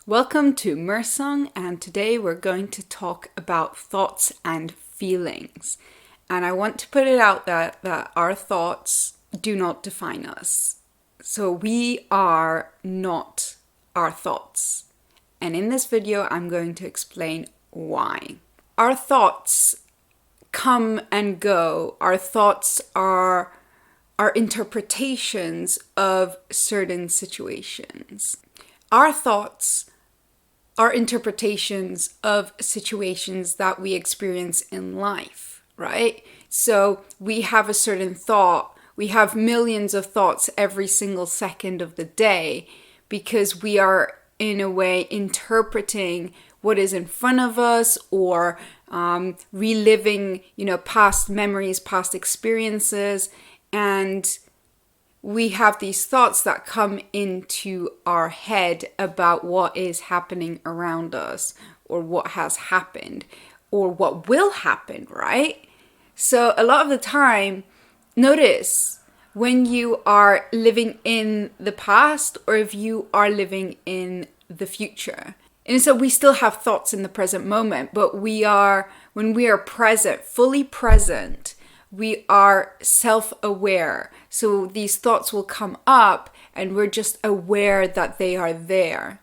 Welcome to 𝘵𝗫𝘂, and today we're going to talk about thoughts and feelings. And I want to put it out that our thoughts do not define us. So we are not our thoughts. And in this video, I'm going to explain why. Our thoughts come and go. Our thoughts are our interpretations of certain situations. Our thoughts are interpretations of situations that we experience in life, right? So we have a certain thought. We have millions of thoughts every single second of the day because we are, in a way, interpreting what is in front of us or reliving, past memories, past experiences, and we have these thoughts that come into our head about what is happening around us or what has happened or what will happen, right? So a lot of the time, notice when you are living in the past or if you are living in the future. And so we still have thoughts in the present moment, but when we are present, fully present, we are self-aware. So these thoughts will come up and we're just aware that they are there.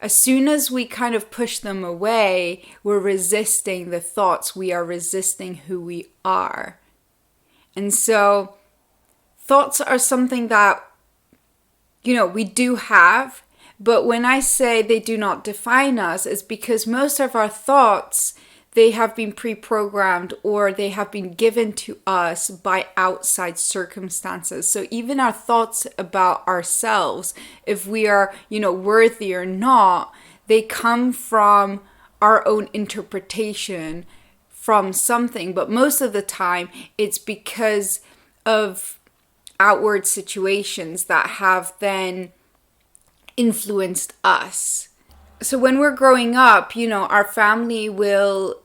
As soon as we kind of push them away, we're resisting the thoughts. We are resisting who we are. And so thoughts are something that, we do have. But when I say they do not define us, it's because most of our thoughts, they have been pre-programmed or they have been given to us by outside circumstances. So even our thoughts about ourselves, if we are, worthy or not, they come from our own interpretation from something. But most of the time, it's because of outward situations that have then influenced us. So when we're growing up, our family will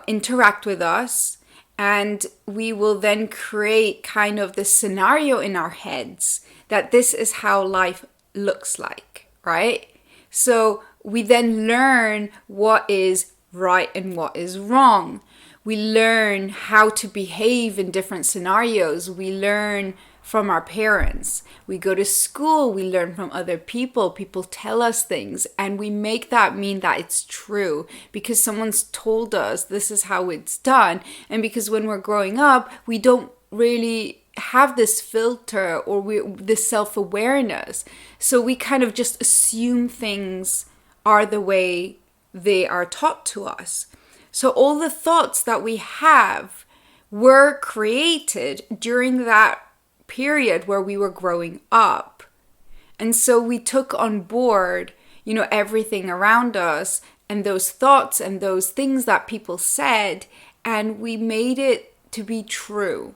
interact with us, and we will then create kind of this scenario in our heads that this is how life looks like, right? So we then learn what is right and what is wrong. We learn how to behave in different scenarios. We learn from our parents. We go to school, we learn from other people. People tell us things and we make that mean that it's true because someone's told us this is how it's done. And because when we're growing up, we don't really have this filter or this self-awareness. So we kind of just assume things are the way they are taught to us. So all the thoughts that we have were created during that period where we were growing up. And so we took on board, everything around us and those thoughts and those things that people said, and we made it to be true.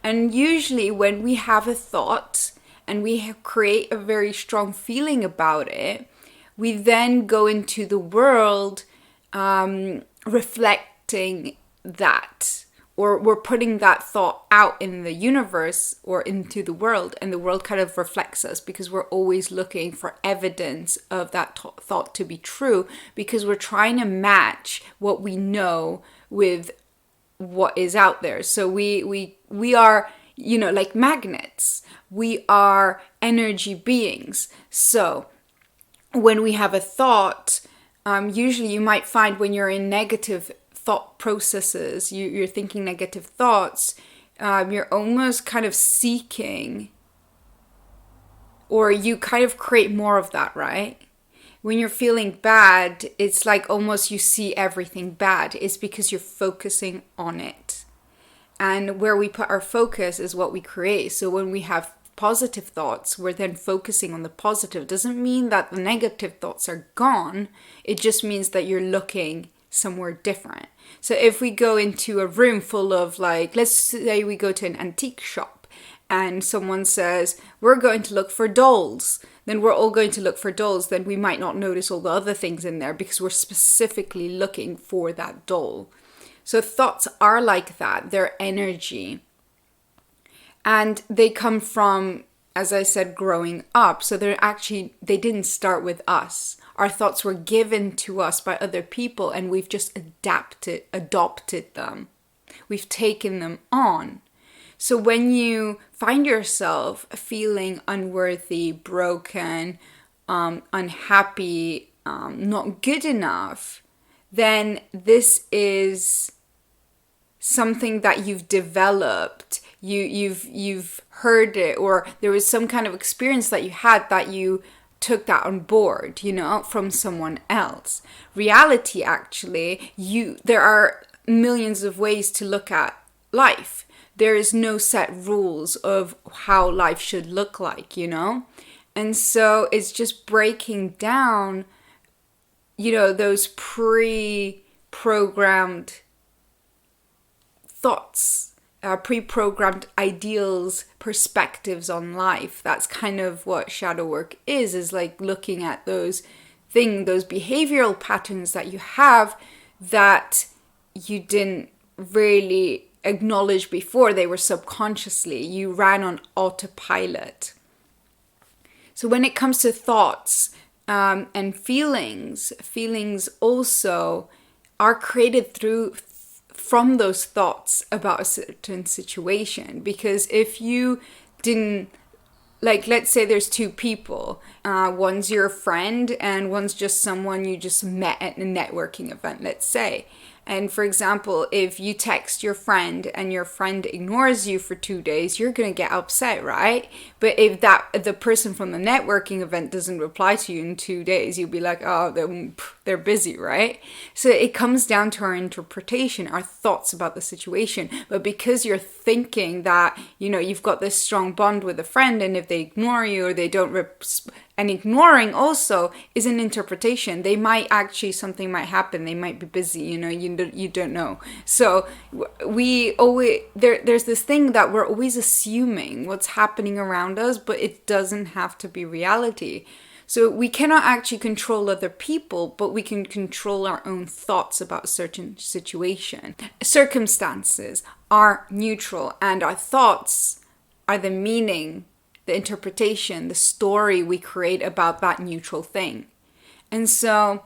And usually when we have a thought and we create a very strong feeling about it, we then go into the world reflecting that. Or we're putting that thought out in the universe or into the world, and the world kind of reflects us because we're always looking for evidence of that thought to be true because we're trying to match what we know with what is out there. So we are, like magnets. We are energy beings. So when we have a thought, usually you might find when you're in negative thought processes, you're thinking negative thoughts, you're almost kind of seeking, or you kind of create more of that, right? When you're feeling bad, it's like almost you see everything bad. It's because you're focusing on it. And where we put our focus is what we create. So when we have positive thoughts, we're then focusing on the positive. Doesn't mean that the negative thoughts are gone. It just means that you're looking somewhere different. So if we go into a room full of let's say we go to an antique shop and someone says, we're going to look for dolls, then we're all going to look for dolls. Then we might not notice all the other things in there because we're specifically looking for that doll. So thoughts are like that. They're energy. And they come from as I said, growing up. So they didn't start with us. Our thoughts were given to us by other people, and we've just adopted them. We've taken them on. So when you find yourself feeling unworthy, broken, unhappy, not good enough, then this is something that you've developed. You've heard it, or there was some kind of experience that you had that you took that on board, from someone else. Reality, actually, there are millions of ways to look at life. There is no set rules of how life should look like, And so it's just breaking down, those pre-programmed thoughts, pre-programmed ideals, perspectives on life. That's kind of what shadow work is like looking at those behavioral patterns that you have that you didn't really acknowledge before. They were subconsciously. You ran on autopilot. So when it comes to thoughts and feelings also are created from those thoughts about a certain situation. Because if you didn't, let's say there's two people, one's your friend and one's just someone you just met at a networking event, let's say. And for example, if you text your friend and your friend ignores you for 2 days, you're going to get upset, right? But if the person from the networking event doesn't reply to you in 2 days, you'll be like, oh, they're busy, right? So it comes down to our interpretation, our thoughts about the situation. But because you're thinking that, you've got this strong bond with a friend, and if they ignore you or they don't and ignoring also is an interpretation. Something might happen. They might be busy, you don't know. So there's this thing that we're always assuming what's happening around us, but it doesn't have to be reality. So we cannot actually control other people, but we can control our own thoughts about a certain situation. Circumstances are neutral, and our thoughts are the meaning, the interpretation, the story we create about that neutral thing. And so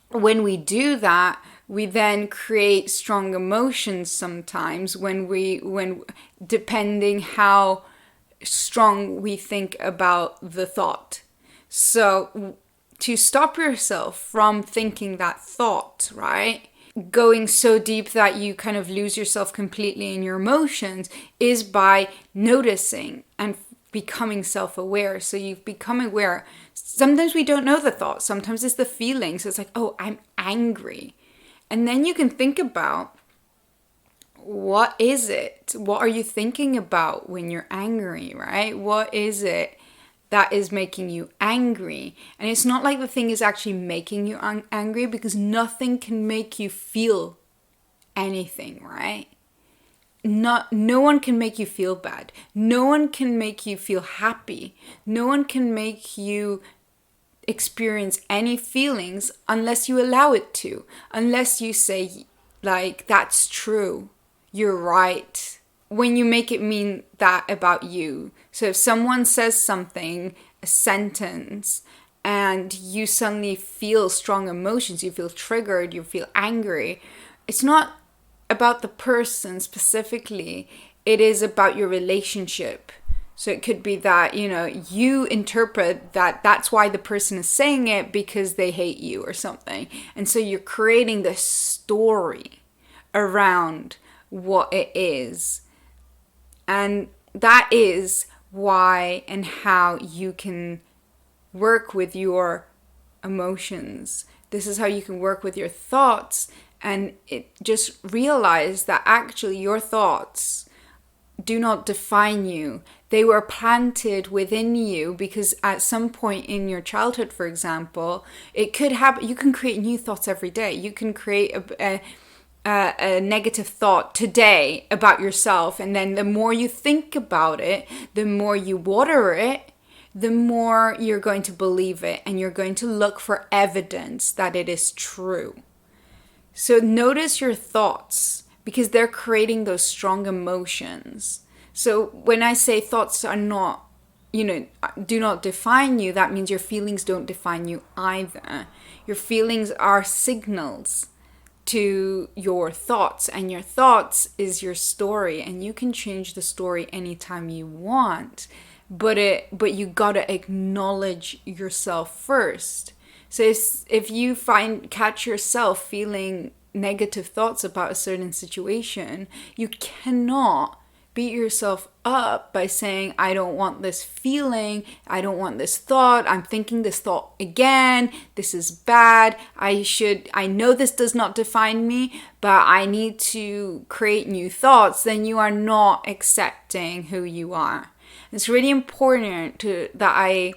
when we do that, we then create strong emotions sometimes when depending how strong we think about the thought. So to stop yourself from thinking that thought, right? Going so deep that you kind of lose yourself completely in your emotions is by noticing and becoming self-aware. So you've become aware. Sometimes we don't know the thoughts. Sometimes it's the feelings. So it's like, oh, I'm angry. And then you can think about, what is it? What are you thinking about when you're angry, right? What is it that is making you angry? And it's not like the thing is actually making you angry, because nothing can make you feel anything, right? No one can make you feel bad. No one can make you feel happy. No one can make you experience any feelings unless you allow it to. Unless you say, that's true. You're right. When you make it mean that about you. So if someone says something, a sentence, and you suddenly feel strong emotions, you feel triggered, you feel angry, it's not about the person specifically, it is about your relationship. So it could be that, you interpret that that's why the person is saying it because they hate you or something. And so you're creating this story around what it is. And that is why and how you can work with your emotions. This is how you can work with your thoughts. And just realize that actually your thoughts do not define you. They were planted within you because at some point in your childhood, for example, it could happen. You can create new thoughts every day. You can create a negative thought today about yourself. And then the more you think about it, the more you water it, the more you're going to believe it. And you're going to look for evidence that it is true. So notice your thoughts, because they're creating those strong emotions. So when I say thoughts are not do not define you, that means your feelings don't define you either. Your feelings are signals to your thoughts, and your thoughts is your story, and you can change the story anytime you want, but you gotta acknowledge yourself first. So if you catch yourself feeling negative thoughts about a certain situation, you cannot beat yourself up by saying, I don't want this feeling, I don't want this thought, I'm thinking this thought again, this is bad, I know this does not define me, but I need to create new thoughts. Then you are not accepting who you are. It's really important that I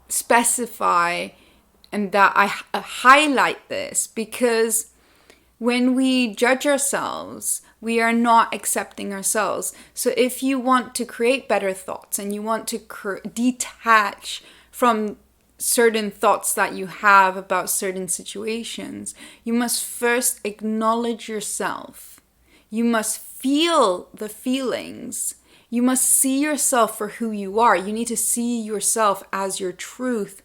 specify and that I highlight this, because when we judge ourselves, we are not accepting ourselves. So if you want to create better thoughts and you want to detach from certain thoughts that you have about certain situations, you must first acknowledge yourself. You must feel the feelings. You must see yourself for who you are. You need to see yourself as your truth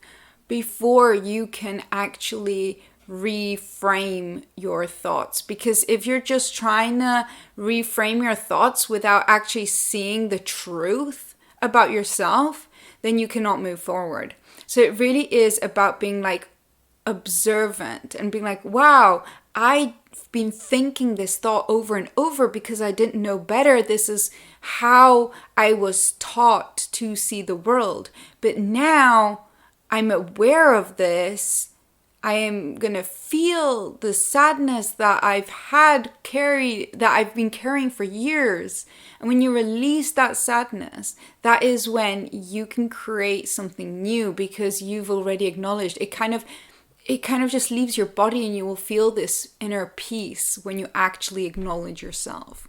before you can actually reframe your thoughts. Because if you're just trying to reframe your thoughts without actually seeing the truth about yourself, then you cannot move forward. So it really is about being like observant and being like, wow, I've been thinking this thought over and over because I didn't know better. This is how I was taught to see the world. But now I'm aware of this. I am going to feel the sadness that I've been carrying for years. And when you release that sadness, that is when you can create something new, because you've already acknowledged it. Kind of just leaves your body, and you will feel this inner peace when you actually acknowledge yourself.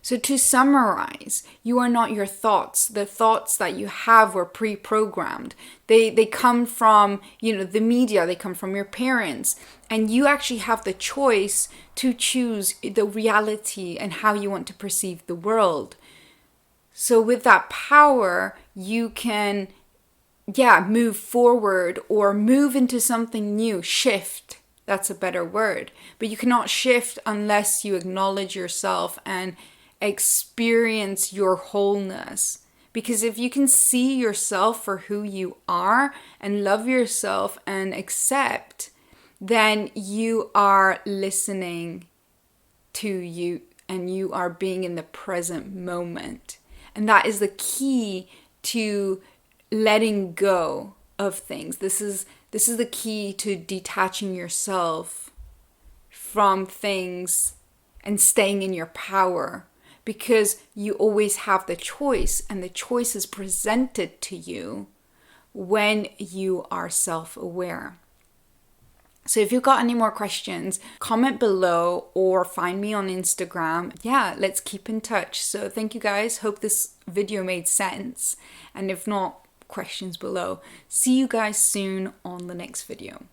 So to summarize, you are not your thoughts. The thoughts that you have were pre-programmed. They come from, the media, they come from your parents, and you actually have the choice to choose the reality and how you want to perceive the world. So with that power, you can, move forward or move into something new, shift. That's a better word. But you cannot shift unless you acknowledge yourself and experience your wholeness. Because if you can see yourself for who you are and love yourself and accept, then you are listening to you and you are being in the present moment. And that is the key to letting go of things. This is the key to detaching yourself from things and staying in your power. Because you always have the choice, and the choice is presented to you when you are self-aware. So if you've got any more questions, comment below or find me on Instagram. Let's keep in touch. So thank you guys. Hope this video made sense. And if not, questions below. See you guys soon on the next video.